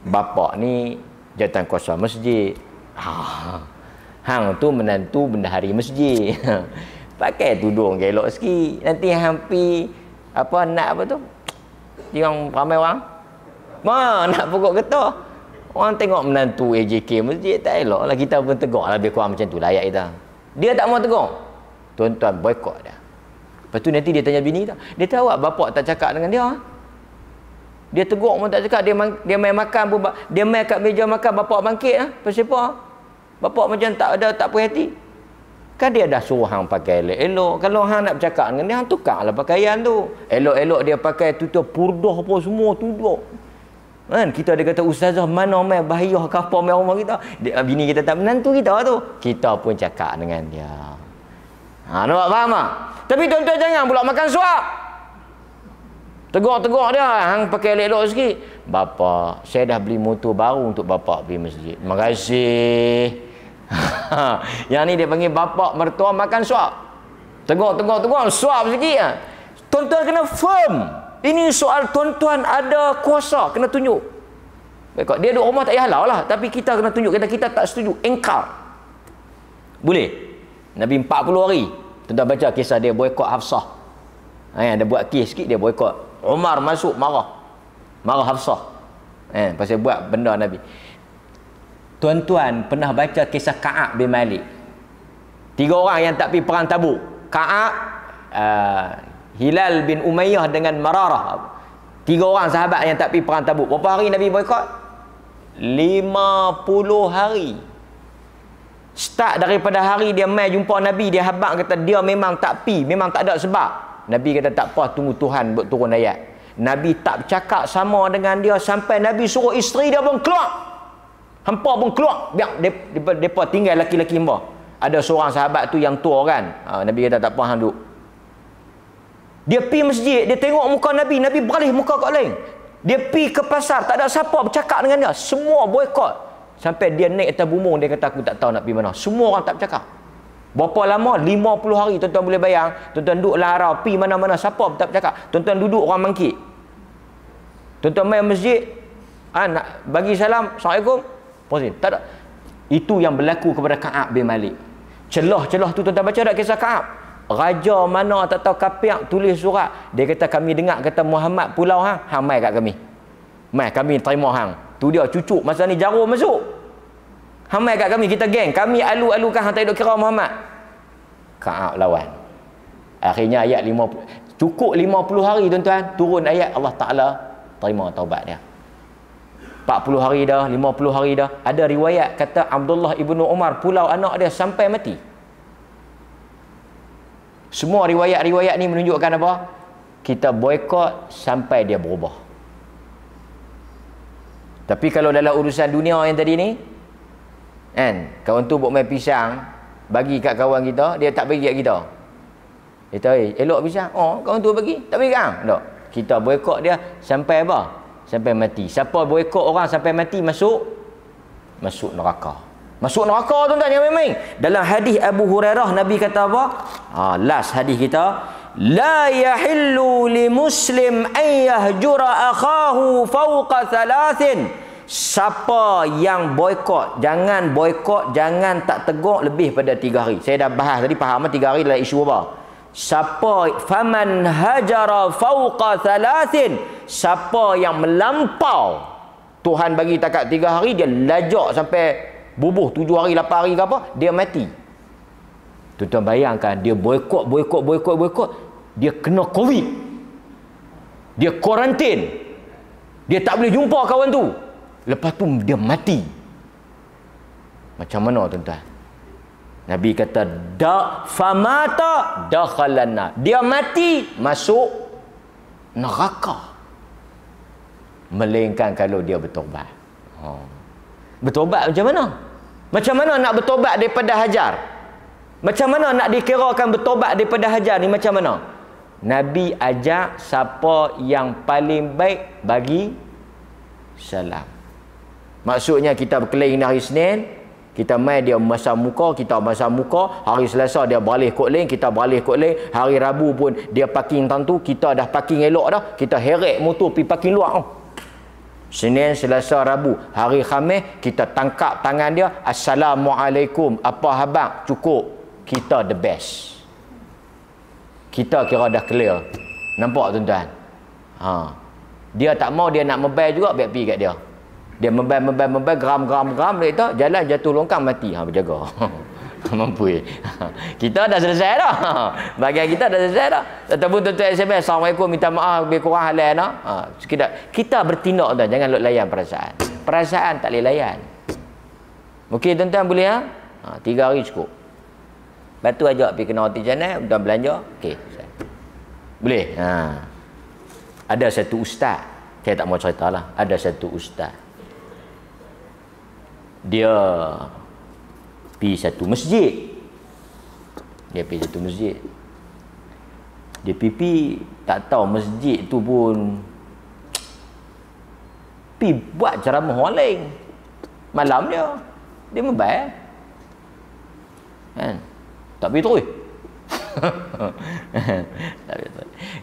Bapak ni jawatan kuasa masjid. Hang tu menantu bendahari masjid. Pakai tudung elok sikit. Nanti hampir apa nak apa tu? Yang ramai orang. Nak pokok getah. Orang tengok menantu AJK masjid tak elok lah, kita pun tegur lah, lebih kurang macam tu lah ayat kita. Dia tak mau tegur. Tuan-tuan boykot dia. Lepas tu nanti dia tanya bini kita, dia tahu tak bapak tak cakap dengan dia. Dia tegur pun tak cakap, dia main makan pun, dia main kat meja makan, bapak bangkit lah. Pasal apa? Bapak macam tak puas hati. Kan dia dah suruh hang pakai elok-elok. Kalau hang nak bercakap dengan dia, hang tukarlah pakaian tu. Elok-elok dia pakai tutup purdah apa semua tutup. Kan kita dia kata ustazah mana mai bahaya ke apa mai rumah kita. Bini kita tak menantu kita tu. Kita pun cakap dengan dia. Nampak faham tak? Tapi tuan-tuan jangan pula makan suap. Tegur-tegur dia, hang pakai elok-elok sikit. Bapa, saya dah beli motor baru untuk bapa pergi masjid. Terima kasih. Yang ni dia panggil bapa mertua makan suap. Tegur, suap sikit lah. Tuan-tuan kena firm. Ini soal tuan-tuan ada kuasa, kena tunjuk. Dia duduk rumah tak payah halau lah, tapi kita kena tunjuk, kita tak setuju, engkar. Boleh. Nabi 40 hari. Tuan-tuan baca kisah dia boykot Hafsah. Dia buat kes sikit, dia boykot. Umar masuk marah Hafsah. Pasal buat benda Nabi. Tuan-tuan pernah baca kisah Ka'ab bin Malik. 3 orang yang tak pergi perang Tabuk. Ka'ab, Hilal bin Umayyah dengan Mararah. 3 orang sahabat yang tak pergi perang Tabuk. Berapa hari Nabi boykot? 50 hari. Start daripada hari dia mai jumpa Nabi, dia habaq kata dia memang tak pergi, memang tak ada sebab. Nabi kata tak apa, tunggu Tuhan buat turun ayat. Nabi tak bercakap sama dengan dia sampai Nabi suruh isteri dia pun keluar. Hampa pun keluar. Biar mereka tinggal laki-laki hamba. Ada seorang sahabat tu yang tua kan. Nabi kata tak apa, hang duduk. Dia pergi masjid, dia tengok muka Nabi. Nabi beralih muka kat lain. Dia pergi ke pasar, tak ada siapa bercakap dengan dia. Semua boykot. Sampai dia naik atas bumbung, dia kata aku tak tahu nak pergi mana. Semua orang tak bercakap. Berapa lama? 50 hari. Tuan-tuan boleh bayang. Tuan-tuan duduk larau, pergi mana-mana, siapa pun tak bercakap. Tuan-tuan duduk, orang mangkit. Tuan-tuan main masjid, nak bagi salam, Assalamualaikum. Pusing. Tak ada. Itu yang berlaku kepada Ka'ab bin Malik. Celah-celah tu tuan-tuan baca tak kisah Ka'ab? Raja mana tak tahu kapiak tulis surat. Dia kata kami dengar kata Muhammad pulau hang mai kat kami. Mai kami terima hang. Tu dia cucuk masa ni jarum masuk. Hang mai kat kami, kita geng. Kami alu-alukan hang tak duk kira Muhammad. Ka'ab lawan. Akhirnya ayat 50. Cukup 50 hari tuan-tuan, turun ayat Allah Ta'ala terima taubat dia. 40 hari dah, 50 hari dah. Ada riwayat kata Abdullah ibnu Umar pulau anak dia sampai mati. Semua riwayat-riwayat ni menunjukkan apa? Kita boykot sampai dia berubah. Tapi kalau dalam urusan dunia yang tadi ni, kan, kawan tu buat main pisang, bagi kat kawan kita, dia tak bagi kat kita. Dia tahu, elok pisang. Oh, kawan tu bagi, tak bagi kat hang. Tak. Kita boykot dia sampai apa? Sampai mati. Siapa boykot orang sampai mati masuk neraka. Masuk neraka tuan-tuan, jangan main-main. Dalam hadis Abu Hurairah Nabi kata apa? Last hadis kita, la yahillu li muslim an yahjura akhahu fawqa thalathin. Siapa yang boykot, jangan tak tegur lebih pada 3 hari. Saya dah bahas tadi, faham 3 hari dalam isu apa? Siapa faman hajara fawqa thalathin, siapa yang melampau, Tuhan bagi takat 3 hari, dia lajak sampai bubuh 7 hari 8 hari ke apa, dia mati. Tuan-tuan bayangkan, dia boykot, dia kena COVID, dia kuarantin, dia tak boleh jumpa kawan tu, lepas tu dia mati. Macam mana tuan-tuan? Nabi kata famata dakhalanna, dia mati masuk neraka, melainkan kalau dia bertobat. Bertobat macam mana? Macam mana nak bertobat daripada hajar? Macam mana nak dikirakan bertobat daripada hajar ni? Macam mana? Nabi ajak siapa yang paling baik bagi salam. Maksudnya kita berkeliling hari Senin, kita mai dia masam muka, kita masam muka. Hari Selasa dia beralih kot lain, kita beralih kot lain. Hari Rabu pun dia parking tentu, kita dah parking elok dah. Kita heret motor pergi parking luar. Senin, Selasa, Rabu. Hari Khamis kita tangkap tangan dia, Assalamualaikum, apa khabar? Cukup. Kita the best. Kita kira dah clear. Nampak tuan-tuan? Dia tak mau, dia nak mobile juga, biar pergi kat dia. Dia mobile, gram, dia tu jalan jatuh longkang mati. Berjaga. Mampu. Kita dah selesai dah. Bagian kita dah selesai dah. Ataupun tuan-tuan SMS, Assalamualaikum, minta maaf lebih kurang halal dah. Kita bertindak tuan, jangan layan perasaan. Perasaan tak boleh layan. Okey tuan-tuan, boleh 3 hari cukup. Lepas tu ajak pergi kena hoti channel, tuan belanja. Okey. Boleh. Ada satu ustaz, saya tak mau cerita lah. Ada satu ustaz, dia pergi satu masjid. Dia pergi tak tahu masjid tu pun pergi buat ceramah orang lain. Malam dia mobile kan, tak pergi terus.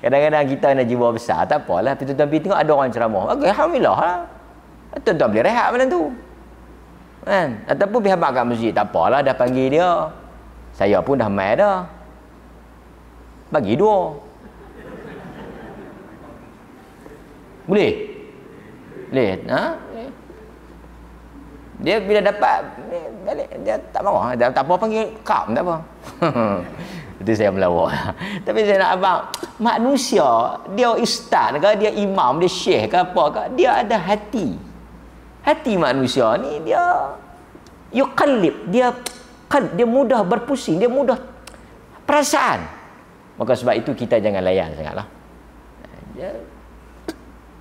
Kadang-kadang kita nak jiwa besar, tak apalah, tuan-tuan pergi tengok ada orang ceramah, alhamdulillah lah, tuan-tuan boleh rehat malam tu kan. Ataupun pergi habaq kat masjid, tak apalah, dah panggil dia, saya pun dah mai dah, bagi 2 boleh dia bila dapat balik, dia tak marah, tak apa, panggil kam, tak apa. Itu saya melawak. Tapi saya nak abang, manusia, dia ustaz ke, dia imam, dia syekh ke apa ke, dia ada hati. Hati manusia ni dia yuqallib, dia mudah berpusing, dia mudah perasaan. Maka sebab itu kita jangan layan sangatlah.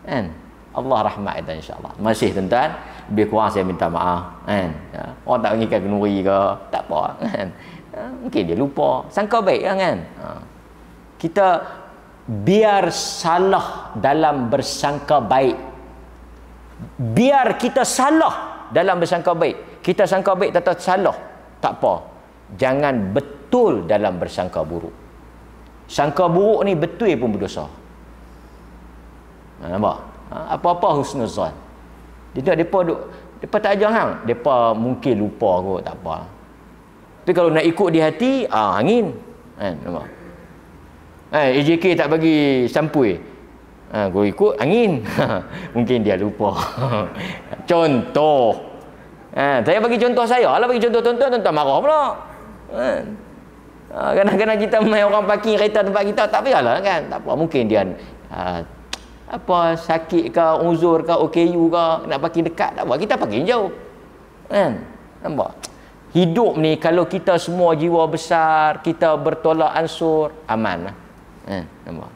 Kan? Allah rahmat kita insya-Allah. Masih tuan-tuan, lebih kurang saya minta maaf kan. Orang tak mengikat kenuri ke, tak apa kan. Mungkin dia lupa. Sangka baik kan. Kita biar salah dalam bersangka baik. Biar kita salah dalam bersangka baik. Kita sangka baik tetap salah. Tak apa. Jangan betul dalam bersangka buruk. Sangka buruk ni betul pun berdosa. Nampak? Apa-apa husnuzan. Dia depa tak ajar hang. Depa mungkin lupa kot, tak apa. Tapi kalau nak ikut di hati, angin. Kan, nampak? AJK tak bagi sampui. Gua ikut angin. Mungkin dia lupa. Contoh. Saya bagi contoh saya lah, bagi contoh tuan-tuan marah pula. Kadang-kadang kita main orang parking kereta tempat kita, tak payahlah kan. Tak apa, mungkin dia apa sakit ke, uzur ke, OKU ke, nak parking dekat, tak apa, kita parking jauh. Kan? Nampak? Hidup ni kalau kita semua jiwa besar, kita bertolak ansur, aman lah. Nampak?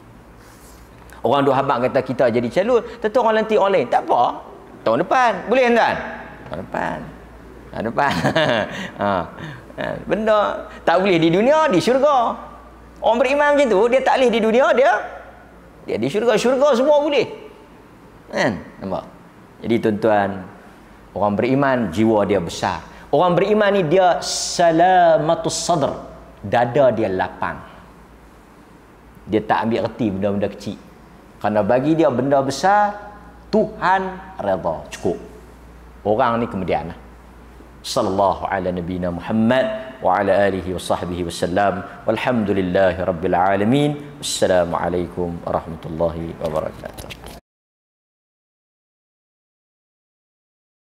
Orang duk habaq kata kita jadi calon, tentu orang lantik orang lain, tak apa. Tahun depan, boleh kan? Tahun depan. Tahun depan. Benda tak boleh di dunia, di syurga. Orang beriman macam tu, dia tak boleh di dunia, dia di syurga. Syurga semua boleh. Kan? Nampak? Jadi tuan-tuan, orang beriman jiwa dia besar. Orang beriman ni dia salamatus sadr. Dada dia lapang. Dia tak ambil reti benda-benda kecil. Kerana bagi dia benda besar, Tuhan redha, cukup. Orang ni kemudian sallallahu ala nabiyina Muhammad wa ala alihi wa sahbihi wasallam. Walhamdulillahi rabbil alamin. Assalamualaikum warahmatullahi wabarakatuh.